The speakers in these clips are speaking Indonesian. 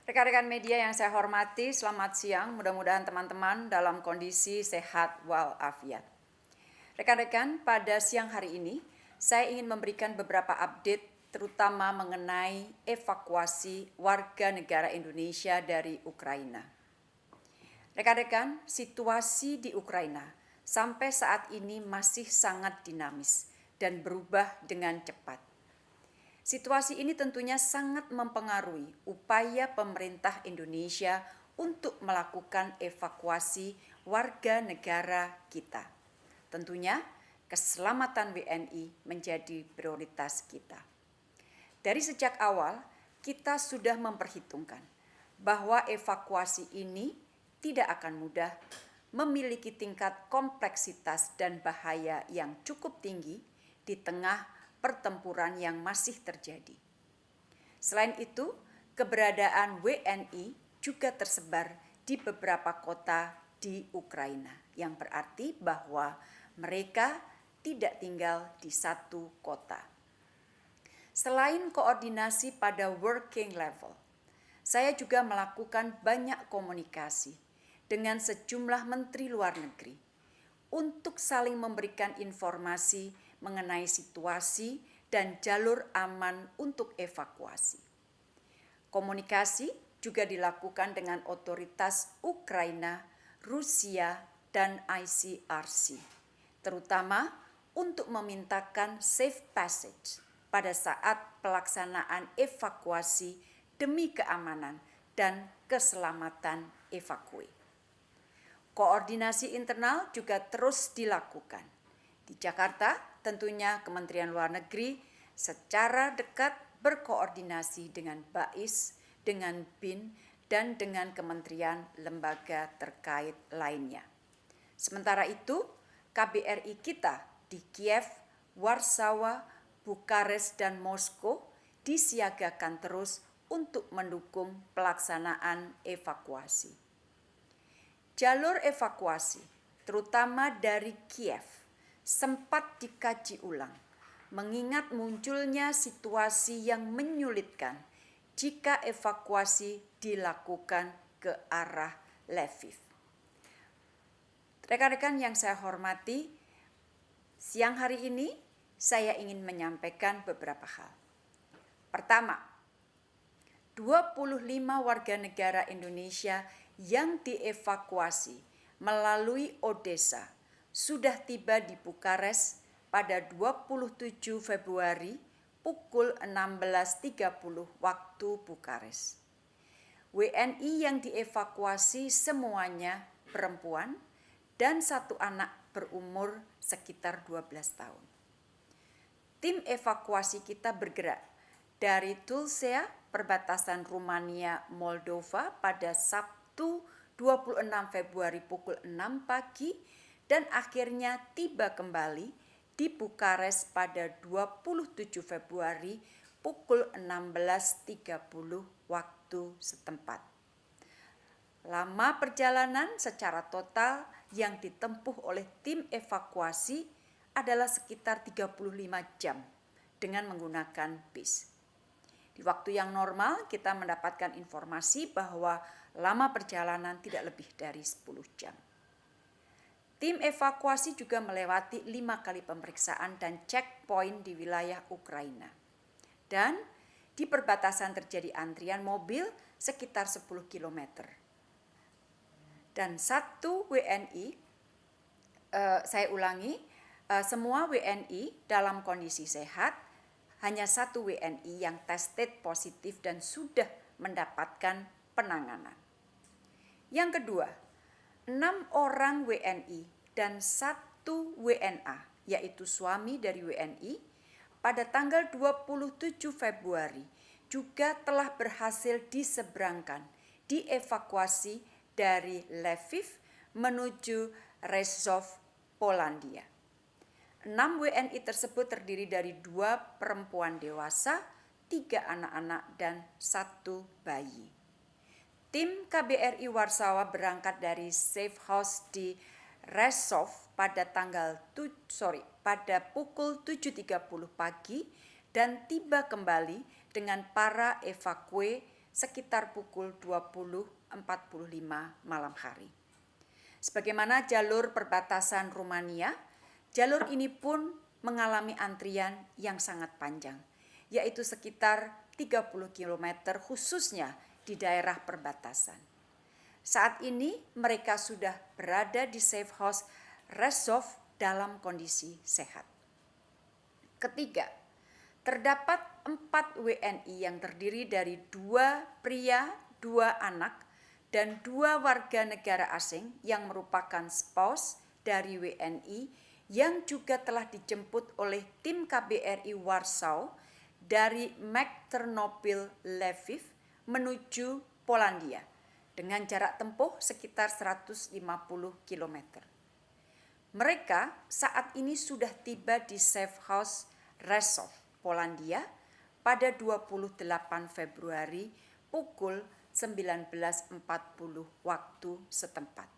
Rekan-rekan media yang saya hormati, selamat siang. Mudah-mudahan teman-teman dalam kondisi sehat walafiat. Rekan-rekan, pada siang hari ini saya ingin memberikan beberapa update terutama mengenai evakuasi warga negara Indonesia dari Ukraina. Rekan-rekan, situasi di Ukraina sampai saat ini masih sangat dinamis dan berubah dengan cepat. Situasi ini tentunya sangat mempengaruhi upaya pemerintah Indonesia untuk melakukan evakuasi warga negara kita. Tentunya keselamatan WNI menjadi prioritas kita. Dari sejak awal kita sudah memperhitungkan bahwa evakuasi ini tidak akan mudah, memiliki tingkat kompleksitas dan bahaya yang cukup tinggi di tengah pertempuran yang masih terjadi. Selain itu, keberadaan WNI juga tersebar di beberapa kota di Ukraina, yang berarti bahwa mereka tidak tinggal di satu kota. Selain koordinasi pada working level, saya juga melakukan banyak komunikasi dengan sejumlah menteri luar negeri untuk saling memberikan informasi mengenai situasi dan jalur aman untuk evakuasi. Komunikasi juga dilakukan dengan otoritas Ukraina, Rusia, dan ICRC, terutama untuk memintakan safe passage pada saat pelaksanaan evakuasi demi keamanan dan keselamatan evakuee. Koordinasi internal juga terus dilakukan. Di Jakarta, tentunya Kementerian Luar Negeri secara dekat berkoordinasi dengan BAIS, dengan BIN, dan dengan kementerian lembaga terkait lainnya. Sementara itu, KBRI kita di Kiev, Warsawa, Bukares, dan Moskow disiagakan terus untuk mendukung pelaksanaan evakuasi. Jalur evakuasi, terutama dari Kiev, sempat dikaji ulang, mengingat munculnya situasi yang menyulitkan jika evakuasi dilakukan ke arah Lviv. Rekan-rekan yang saya hormati, siang hari ini saya ingin menyampaikan beberapa hal. Pertama, 25 warga negara Indonesia yang dievakuasi melalui Odessa sudah tiba di Bukares pada 27 Februari pukul 16.30 waktu Bukares. WNI yang dievakuasi semuanya perempuan dan satu anak berumur sekitar 12 tahun. Tim evakuasi kita bergerak dari Tulcea, perbatasan Rumania-Moldova pada Sabtu 26 Februari pukul 6 pagi dan akhirnya tiba kembali di Bukares pada 27 Februari pukul 16.30 waktu setempat. Lama perjalanan secara total yang ditempuh oleh tim evakuasi adalah sekitar 35 jam dengan menggunakan bis. Di waktu yang normal kita mendapatkan informasi bahwa lama perjalanan tidak lebih dari 10 jam. Tim evakuasi juga melewati 5 kali pemeriksaan dan checkpoint di wilayah Ukraina. Dan di perbatasan terjadi antrian mobil sekitar 10 km. Dan satu WNI, saya ulangi, semua WNI dalam kondisi sehat, hanya satu WNI yang tested positif dan sudah mendapatkan penanganan. Yang kedua, 6 orang WNI dan 1 WNA, yaitu suami dari WNI, pada tanggal 27 Februari juga telah berhasil diseberangkan, dievakuasi dari Lviv menuju Rzeszów, Polandia. 6 WNI tersebut terdiri dari 2 perempuan dewasa, 3 anak-anak, dan 1 bayi. Tim KBRI Warsawa berangkat dari safe house di Rzeszów pada pukul 7.30 pagi dan tiba kembali dengan para evakuee sekitar pukul 20.45 malam hari. Sebagaimana jalur perbatasan Rumania, jalur ini pun mengalami antrian yang sangat panjang, yaitu sekitar 30 km khususnya di daerah perbatasan. Saat ini mereka sudah berada di safe house Rezov dalam kondisi sehat. Ketiga, terdapat 4 WNI yang terdiri dari 2 pria, 2 anak, dan 2 warga negara asing yang merupakan spouse dari WNI yang juga telah dijemput oleh tim KBRI Warsaw dari Ternopil Lviv menuju Polandia dengan jarak tempuh sekitar 150 km. Mereka saat ini sudah tiba di safe house Rezov, Polandia pada 28 Februari pukul 19.40 waktu setempat.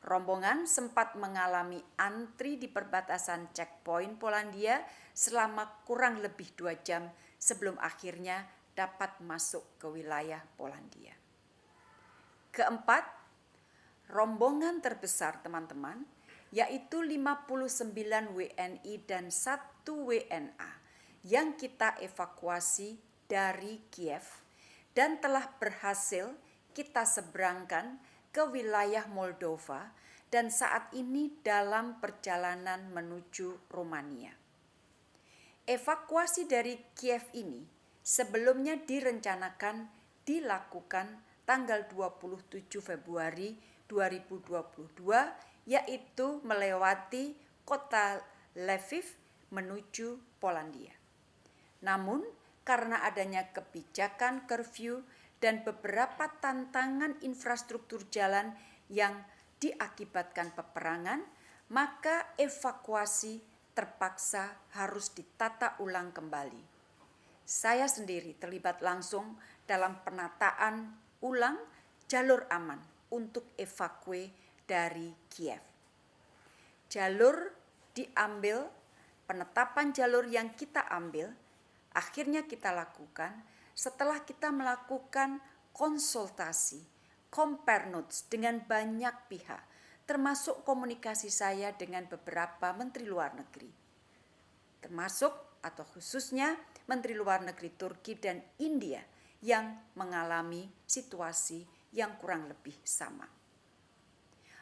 Rombongan sempat mengalami antri di perbatasan checkpoint Polandia selama kurang lebih 2 jam sebelum akhirnya dapat masuk ke wilayah Polandia. Keempat, rombongan terbesar teman-teman, yaitu 59 WNI dan 1 WNA yang kita evakuasi dari Kiev dan telah berhasil kita seberangkan ke wilayah Moldova dan saat ini dalam perjalanan menuju Rumania. Evakuasi dari Kiev ini sebelumnya direncanakan dilakukan tanggal 27 Februari 2022, yaitu melewati kota Lviv menuju Polandia. Namun karena adanya kebijakan curfew dan beberapa tantangan infrastruktur jalan yang diakibatkan peperangan, maka evakuasi terpaksa harus ditata ulang kembali. Saya sendiri terlibat langsung dalam penataan ulang jalur aman untuk evakuasi dari Kiev. Jalur diambil, penetapan jalur yang kita ambil, akhirnya kita lakukan setelah kita melakukan konsultasi, compare notes dengan banyak pihak, termasuk komunikasi saya dengan beberapa menteri luar negeri, termasuk atau khususnya menteri luar negeri Turki dan India yang mengalami situasi yang kurang lebih sama.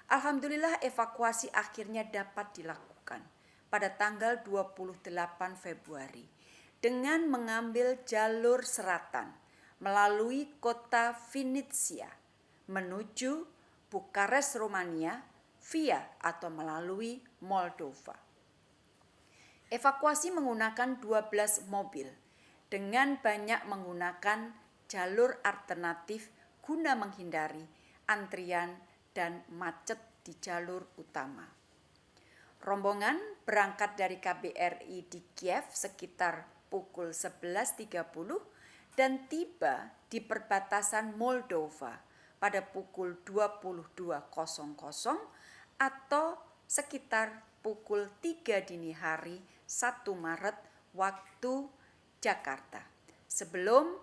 Alhamdulillah evakuasi akhirnya dapat dilakukan pada tanggal 28 Februari dengan mengambil jalur selatan melalui kota Vinnytsia menuju Bukares, Rumania via atau melalui Moldova. Evakuasi menggunakan 12 mobil dengan banyak menggunakan jalur alternatif guna menghindari antrian dan macet di jalur utama. Rombongan berangkat dari KBRI di Kiev sekitar pukul 11.30 dan tiba di perbatasan Moldova pada pukul 22.00 atau sekitar pukul 3 dini hari 1 Maret waktu Jakarta. Sebelum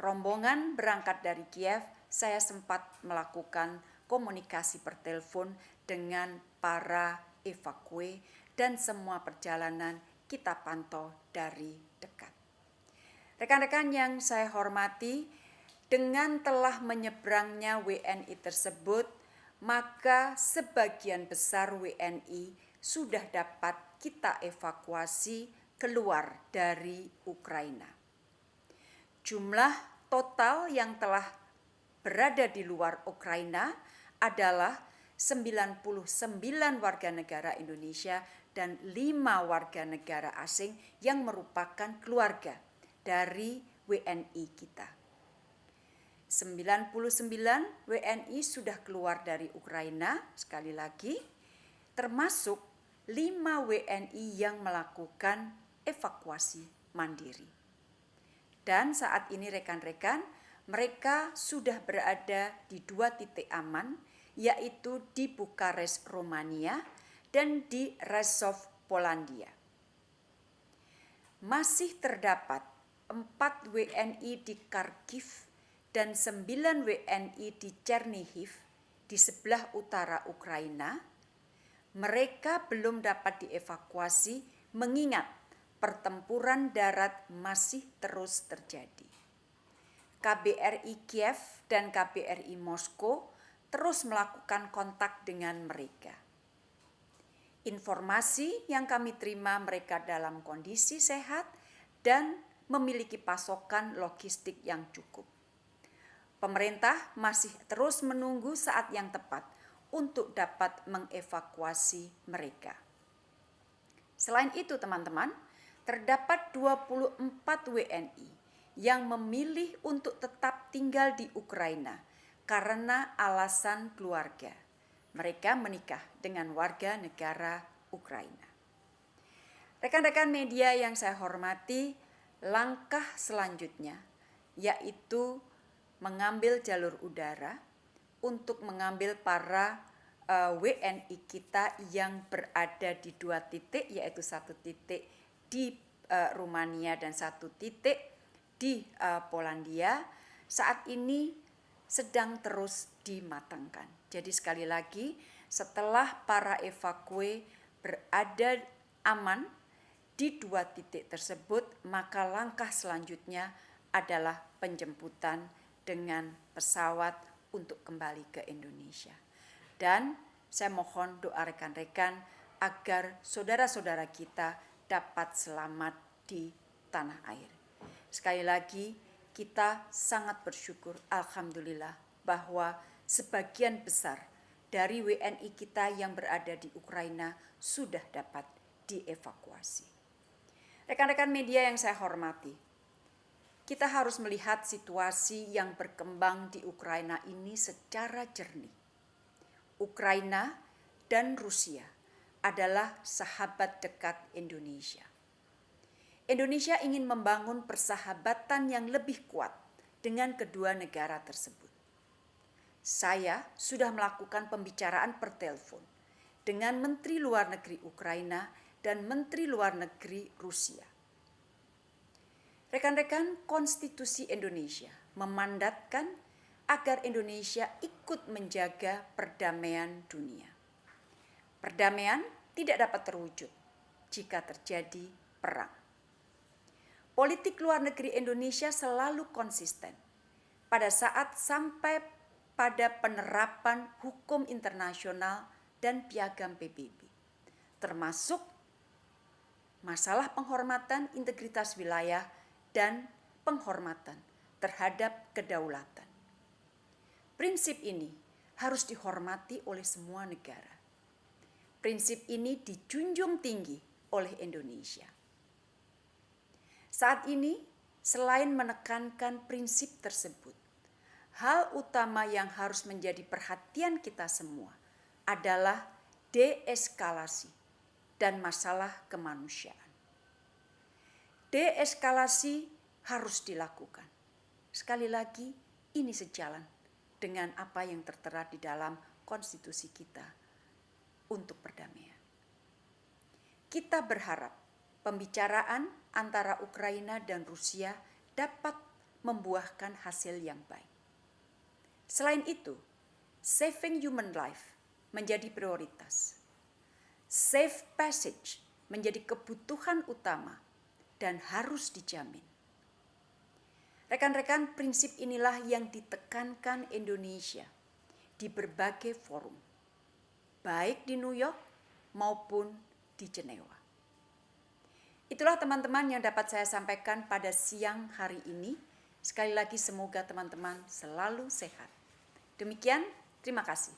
rombongan berangkat dari Kiev, saya sempat melakukan komunikasi per telepon dengan para evakuasi dan semua perjalanan kita pantau dari dekat. Rekan-rekan yang saya hormati, dengan telah menyeberangnya WNI tersebut, maka sebagian besar WNI sudah dapat kita evakuasi keluar dari Ukraina. Jumlah total yang telah berada di luar Ukraina adalah 99 warga negara Indonesia dan 5 warga negara asing yang merupakan keluarga dari WNI kita. 99 WNI sudah keluar dari Ukraina, sekali lagi, termasuk 5 WNI yang melakukan evakuasi mandiri. Dan saat ini rekan-rekan, mereka sudah berada di 2 titik aman, yaitu di Bukares, Rumania, dan di Rezov, Polandia. Masih terdapat 4 WNI di Kharkiv dan 9 WNI di Chernihiv di sebelah utara Ukraina, mereka belum dapat dievakuasi mengingat pertempuran darat masih terus terjadi. KBRI Kiev dan KBRI Moskow terus melakukan kontak dengan mereka. Informasi yang kami terima, mereka dalam kondisi sehat dan memiliki pasokan logistik yang cukup. Pemerintah masih terus menunggu saat yang tepat untuk dapat mengevakuasi mereka. Selain itu teman-teman, terdapat 24 WNI yang memilih untuk tetap tinggal di Ukraina karena alasan keluarga. Mereka menikah dengan warga negara Ukraina. Rekan-rekan media yang saya hormati, langkah selanjutnya yaitu mengambil jalur udara untuk mengambil para WNI kita yang berada di 2 titik, yaitu 1 titik di Rumania dan 1 titik di Polandia, saat ini sedang terus dimatangkan. Jadi sekali lagi, setelah para evakue berada aman di 2 titik tersebut, maka langkah selanjutnya adalah penjemputan dengan pesawat untuk kembali ke Indonesia. Dan saya mohon doa rekan-rekan agar saudara-saudara kita dapat selamat di tanah air. Sekali lagi, kita sangat bersyukur, alhamdulillah, bahwa sebagian besar dari WNI kita yang berada di Ukraina sudah dapat dievakuasi. Rekan-rekan media yang saya hormati, kita harus melihat situasi yang berkembang di Ukraina ini secara jernih. Ukraina dan Rusia adalah sahabat dekat Indonesia. Indonesia ingin membangun persahabatan yang lebih kuat dengan kedua negara tersebut. Saya sudah melakukan pembicaraan per telepon dengan Menteri Luar Negeri Ukraina dan Menteri Luar Negeri Rusia. Rekan-rekan, konstitusi Indonesia memandatkan agar Indonesia ikut menjaga perdamaian dunia. Perdamaian tidak dapat terwujud jika terjadi perang. Politik luar negeri Indonesia selalu konsisten pada saat sampai pada penerapan hukum internasional dan piagam PBB, termasuk masalah penghormatan integritas wilayah dan penghormatan terhadap kedaulatan. Prinsip ini harus dihormati oleh semua negara. Prinsip ini dijunjung tinggi oleh Indonesia. Saat ini, selain menekankan prinsip tersebut, hal utama yang harus menjadi perhatian kita semua adalah deeskalasi dan masalah kemanusiaan. Deeskalasi harus dilakukan. Sekali lagi, ini sejalan dengan apa yang tertera di dalam konstitusi kita untuk perdamaian. Kita berharap pembicaraan antara Ukraina dan Rusia dapat membuahkan hasil yang baik. Selain itu, saving human life menjadi prioritas. Safe passage menjadi kebutuhan utama dan harus dijamin. Rekan-rekan, prinsip inilah yang ditekankan Indonesia di berbagai forum, baik di New York maupun di Jenewa. Itulah teman-teman yang dapat saya sampaikan pada siang hari ini. Sekali lagi semoga teman-teman selalu sehat. Demikian, terima kasih.